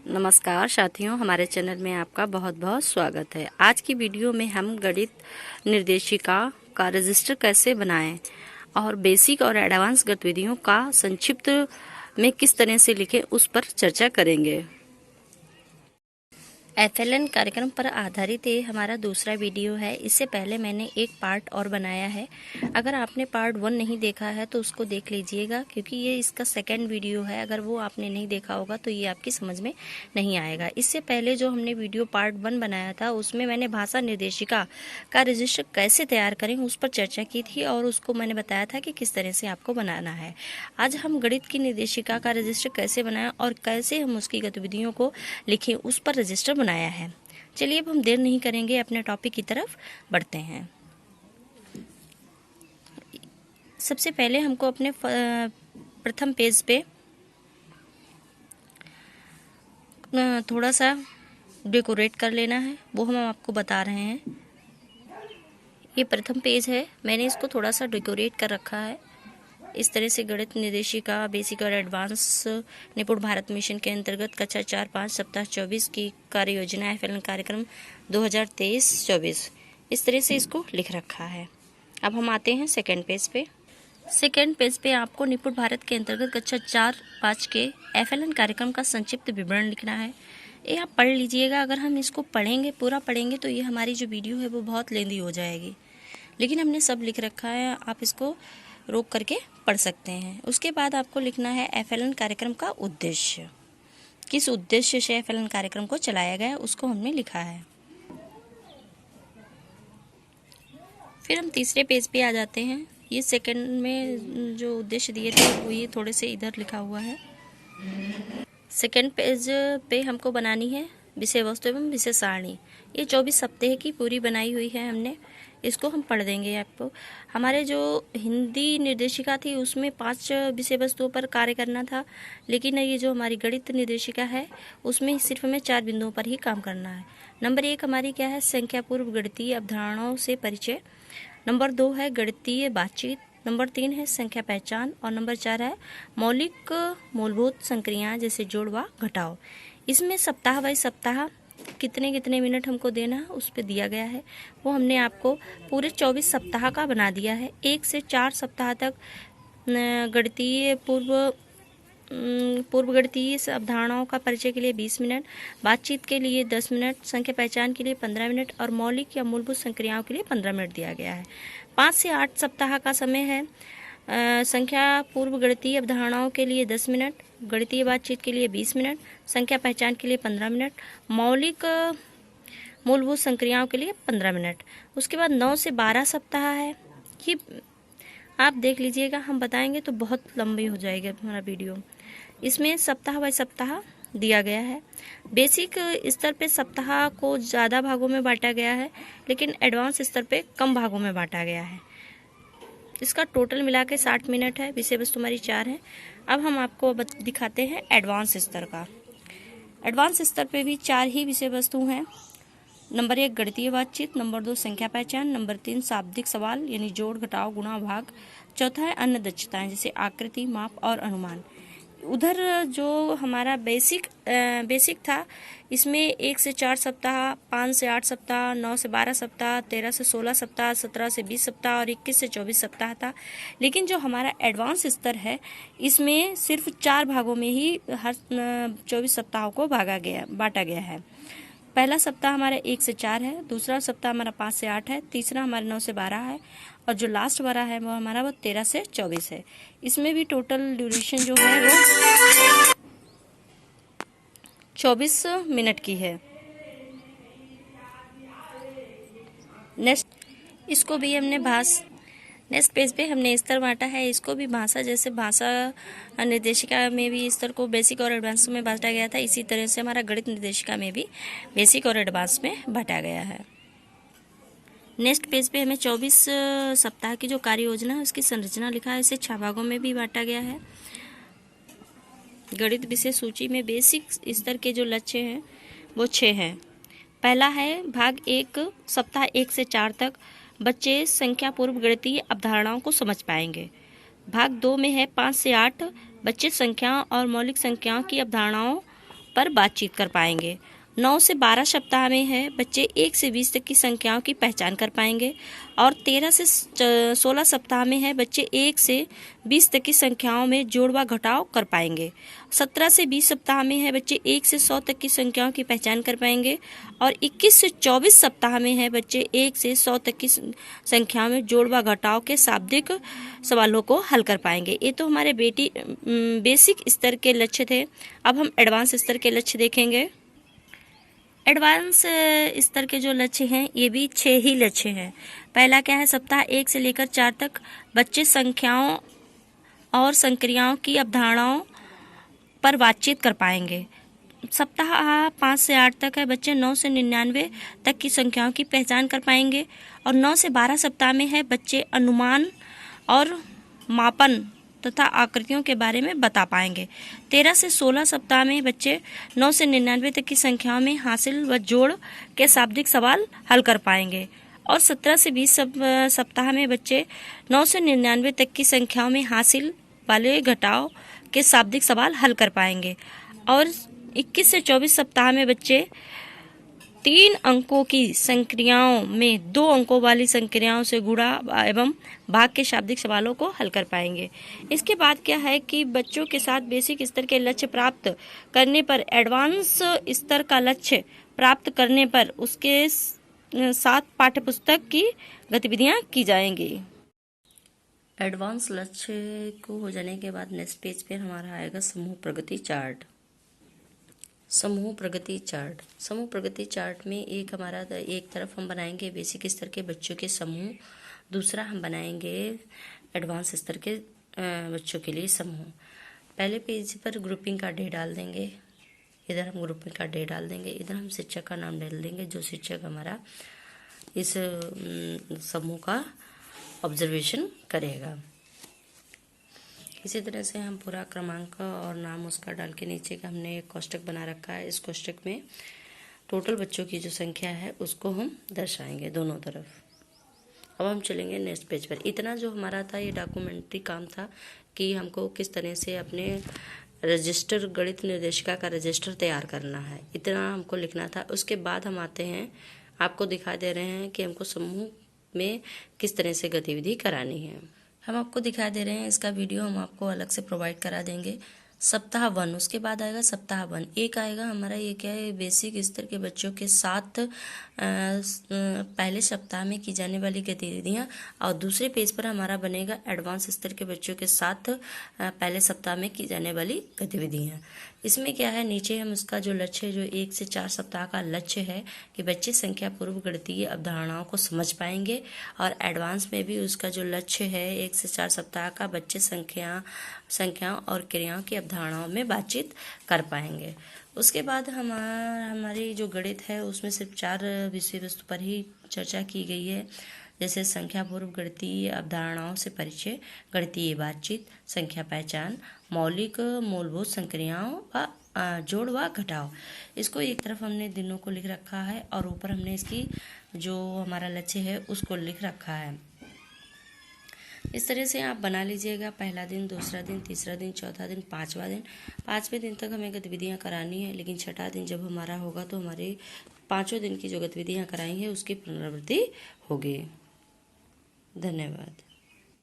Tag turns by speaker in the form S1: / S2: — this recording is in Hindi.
S1: नमस्कार साथियों, हमारे चैनल में आपका बहुत बहुत स्वागत है। आज की वीडियो में हम गणित निर्देशिका का रजिस्टर कैसे बनाएं और बेसिक और एडवांस गतिविधियों का संक्षिप्त में किस तरह से लिखें उस पर चर्चा करेंगे। FLN कार्यक्रम पर आधारित ये हमारा दूसरा वीडियो है। इससे पहले मैंने एक पार्ट और बनाया है। अगर आपने पार्ट 1 नहीं देखा है तो उसको देख लीजिएगा, क्योंकि ये इसका सेकंड वीडियो है। अगर वो आपने नहीं देखा होगा तो ये आपकी समझ में नहीं आएगा। इससे पहले जो हमने वीडियो पार्ट 1 बनाया था उसमें मैंने भाषा निर्देशिका का रजिस्टर कैसे तैयार करें उस पर चर्चा की थी और उसको मैंने बताया था कि किस तरह से आपको बनाना है। आज हम गणित की निर्देशिका का रजिस्टर कैसे बनाएं और कैसे हम उसकी गतिविधियों को लिखें उस पर रजिस्टर बनाया है। चलिए अब हम देर नहीं करेंगे, अपने टॉपिक की तरफ बढ़ते हैं। सबसे पहले हमको अपने प्रथम पेज पे थोड़ा सा डेकोरेट कर लेना है, वो हम आपको बता रहे हैं। ये प्रथम पेज है, मैंने इसको थोड़ा सा डेकोरेट कर रखा है। इस तरह से गणित निर्देशिका बेसिक और एडवांस निपुण भारत मिशन के अंतर्गत कक्षा 4-5 सप्ताह 24 की कार्य योजना FLN कार्यक्रम 2023-24 इस तरह से इसको लिख रखा है। अब हम आते हैं सेकेंड पेज पे। सेकेंड पेज पे आपको निपुण भारत के अंतर्गत कक्षा 4-5 के FLN कार्यक्रम का संक्षिप्त विवरण लिखना है। ये आप पढ़ लीजिएगा। अगर हम इसको पढ़ेंगे, पूरा पढ़ेंगे, तो ये हमारी जो वीडियो है वो बहुत लेंदी हो जाएगी, लेकिन हमने सब लिख रखा है, आप इसको रोक करके पढ़ सकते हैं। उसके बाद आपको लिखना है FLN कार्यक्रम का उद्देश्य, किस उद्देश्य से FLN कार्यक्रम को चलाया गया उसको हमने लिखा है। फिर हम तीसरे पेज पे आ जाते हैं। ये सेकंड में जो उद्देश्य दिए थे वो ये थोड़े से इधर लिखा हुआ है। सेकंड पेज पे हमको बनानी है विषय वस्तु एवं विषय सारणी। ये 24 सप्ताह की पूरी बनाई हुई है हमने, इसको हम पढ़ देंगे आपको। हमारे जो हिंदी निर्देशिका थी उसमें 5 विषय वस्तुओं पर कार्य करना था, लेकिन ये जो हमारी गणित निर्देशिका है उसमें सिर्फ हमें 4 बिंदुओं पर ही काम करना है। नंबर 1 हमारी क्या है, संख्या पूर्व गणितीय अवधारणाओं से परिचय। नंबर 2 है गणितीय बातचीत। नंबर 3 है संख्या पहचान और नंबर 4 है मौलिक मूलभूत संक्रियाएं जैसे जोड़ व घटाव। इसमें सप्ताह बाई सप्ताह कितने कितने मिनट हमको देना है उस पर दिया गया है, वो हमने आपको पूरे 24 सप्ताह का बना दिया है। 1 से 4 सप्ताह तक गणितीय पूर्व गणितीय अवधारणाओं का परिचय के लिए 20 मिनट, बातचीत के लिए 10 मिनट, संख्या पहचान के लिए 15 मिनट और मौलिक या मूलभूत संक्रियाओं के लिए 15 मिनट दिया गया है। 5 से 8 सप्ताह का समय है संख्या पूर्व गणितीय अवधारणाओं के लिए 10 मिनट, गणितीय बातचीत के लिए 20 मिनट, संख्या पहचान के लिए 15 मिनट, मौलिक मूलभूत संक्रियाओं के लिए 15 मिनट। उसके बाद 9 से 12 सप्ताह है। ये आप देख लीजिएगा, हम बताएंगे तो बहुत लंबी हो जाएगी हमारा वीडियो। इसमें सप्ताह बाय सप्ताह दिया गया है। बेसिक स्तर पे सप्ताह को ज़्यादा भागों में बांटा गया है, लेकिन एडवांस स्तर पे कम भागों में बांटा गया है। इसका टोटल मिला के 60 मिनट है। विषय वस्तु हमारी 4 है। अब हम आपको दिखाते हैं एडवांस स्तर का। एडवांस स्तर पे भी 4 ही विषय वस्तु हैं। नंबर 1 गणितीय बातचीत, नंबर 2 संख्या पहचान, नंबर 3 शाब्दिक सवाल यानी जोड़ घटाव गुणा भाग, चौथा है अन्य दक्षताएं जैसे आकृति माप और अनुमान। उधर जो हमारा बेसिक था, इसमें 1 से 4 सप्ताह, 5 से 8 सप्ताह, 9 से 12 सप्ताह, 13 से 16 सप्ताह, 17 से 20 सप्ताह और 21 से 24 सप्ताह था। लेकिन जो हमारा एडवांस स्तर है इसमें सिर्फ 4 भागों में ही हर 24 सप्ताहों को बांटा गया है। पहला सप्ताह हमारा 1 से 4 है, दूसरा सप्ताह हमारा 5 से 8 है, तीसरा हमारा 9 से 12 है और जो लास्ट वाला है वो हमारा 13 से 24 है। इसमें भी टोटल ड्यूरेशन जो है वो 24 मिनट की है। नेक्स्ट इसको भी हमने नेक्स्ट पेज पे हमने स्तर बांटा है। इसको भी भाषा जैसे भाषा निर्देशिका में भी स्तर को बेसिक और एडवांस में बांटा गया था, इसी तरह से हमारा गणित निर्देशिका में भी बेसिक और एडवांस में बांटा गया है। नेक्स्ट पेज पे हमें 24 सप्ताह की जो कार्य योजना है उसकी संरचना लिखा है। इसे 6 भागों में भी बांटा गया है। गणित विषय सूची में बेसिक स्तर के जो लक्ष्य हैं वो 6 हैं। पहला है भाग 1 सप्ताह 1 से 4 तक बच्चे संख्या पूर्व गणितीय अवधारणाओं को समझ पाएंगे। भाग 2 में है 5 से 8 बच्चे संख्याओं और मौलिक संख्याओं की अवधारणाओं पर बातचीत कर पाएंगे। 9 से 12 सप्ताह में है बच्चे 1 से 20 तक की संख्याओं की पहचान कर पाएंगे। और 13 से 16 सप्ताह में है बच्चे 1 से 20 तक की संख्याओं में जोड़ व घटाव कर पाएंगे। 17 से 20 सप्ताह में है बच्चे 1 से 100 तक की संख्याओं की पहचान कर पाएंगे। और 21 से 24 सप्ताह में है बच्चे 1 से 100 तक की संख्याओं में जोड़ व घटाव के शाब्दिक सवालों को हल कर पाएंगे। ये तो हमारे बेसिक स्तर के लक्ष्य थे। अब हम एडवांस स्तर के लक्ष्य देखेंगे। एडवांस स्तर के जो लक्ष्य हैं ये भी 6 ही लक्ष्य हैं। पहला क्या है, सप्ताह 1 से लेकर 4 तक बच्चे संख्याओं और संक्रियाओं की अवधारणाओं पर बातचीत कर पाएंगे। सप्ताह 5 से 8 तक है बच्चे 9 से 99 तक की संख्याओं की पहचान कर पाएंगे। और 9 से 12 सप्ताह में है बच्चे अनुमान और मापन तथा आकृतियों के बारे में बता पाएंगे। 13 से 16 सप्ताह में बच्चे 9 से 99 तक की संख्याओं में हासिल व जोड़ के शाब्दिक सवाल हल कर पाएंगे। और 17 से 20 सप्ताह में बच्चे 9 से 99 तक की संख्याओं में हासिल वाले घटाव के शाब्दिक सवाल हल कर पाएंगे। और 21 से 24 सप्ताह में बच्चे 3 अंकों की संक्रियाओं में 2 अंकों वाली संक्रियाओं से गुणा एवं भाग के शाब्दिक सवालों को हल कर पाएंगे। इसके बाद क्या है कि बच्चों के साथ बेसिक स्तर के लक्ष्य प्राप्त करने पर एडवांस स्तर का लक्ष्य प्राप्त करने पर उसके साथ पाठ्यपुस्तक की गतिविधियां की जाएंगी। एडवांस लक्ष्य को हो जाने के बाद नेक्स्ट पेज पर हमारा आएगा समूह प्रगति चार्ट। समूह प्रगति चार्ट। समूह प्रगति चार्ट में एक तरफ हम बनाएंगे बेसिक स्तर के बच्चों के समूह, दूसरा हम बनाएंगे एडवांस स्तर के बच्चों के लिए समूह। पहले पेज पर ग्रुपिंग का डे डाल देंगे, इधर हम ग्रुपिंग का डे डाल देंगे, इधर हम शिक्षक का नाम डाल देंगे जो शिक्षक हमारा इस समूह का ऑब्जर्वेशन करेगा। इसी तरह से हम पूरा क्रमांक और नाम उसका डाल के नीचे का हमने एक कोष्टक बना रखा है। इस कोष्टक में टोटल बच्चों की जो संख्या है उसको हम दर्शाएंगे दोनों तरफ। अब हम चलेंगे नेक्स्ट पेज पर। इतना जो हमारा था ये डॉक्यूमेंट्री काम था कि हमको किस तरह से अपने रजिस्टर गणित निर्देशिका का रजिस्टर तैयार करना है, इतना हमको लिखना था। उसके बाद हम आते हैं, आपको दिखा दे रहे हैं कि हमको समूह में किस तरह से गतिविधि करानी है। हम आपको दिखा दे रहे हैं, इसका वीडियो हम आपको अलग से प्रोवाइड करा देंगे। सप्ताह 1, उसके बाद आएगा सप्ताह 1। एक आएगा हमारा ये क्या है, बेसिक स्तर के बच्चों के साथ पहले सप्ताह में की जाने वाली गतिविधियां। और दूसरे पेज पर हमारा बनेगा एडवांस स्तर के बच्चों के साथ पहले सप्ताह में की जाने वाली गतिविधियां। इसमें क्या है, नीचे हम उसका जो लक्ष्य है जो 1 से 4 सप्ताह का लक्ष्य है कि बच्चे संख्या पूर्व गणितीय अवधारणाओं को समझ पाएंगे। और एडवांस में भी उसका जो लक्ष्य है 1 से 4 सप्ताह का, बच्चे संख्याओं और क्रियाओं की अवधारणाओं में बातचीत कर पाएंगे। उसके बाद हमारी जो गणित है उसमें सिर्फ 4 विषय वस्तु पर ही चर्चा की गई है, जैसे संख्या पूर्व गणितीय अवधारणाओं से परिचय, गणितीय बातचीत, संख्या पहचान, मौलिक मूलभूत संक्रियाओं व जोड़ व घटाव। इसको एक तरफ हमने दिनों को लिख रखा है और ऊपर हमने इसकी जो हमारा लक्ष्य है उसको लिख रखा है। इस तरह से आप बना लीजिएगा। पहला दिन, दूसरा दिन, तीसरा दिन, चौथा दिन, 5वां दिन। 5वें दिन तक हमें गतिविधियां करानी है, लेकिन छठा दिन जब हमारा होगा तो हमारे 5वें दिन की जो गतिविधियां कराई हैं उसकी पुनरावृत्ति होगी। धन्यवाद।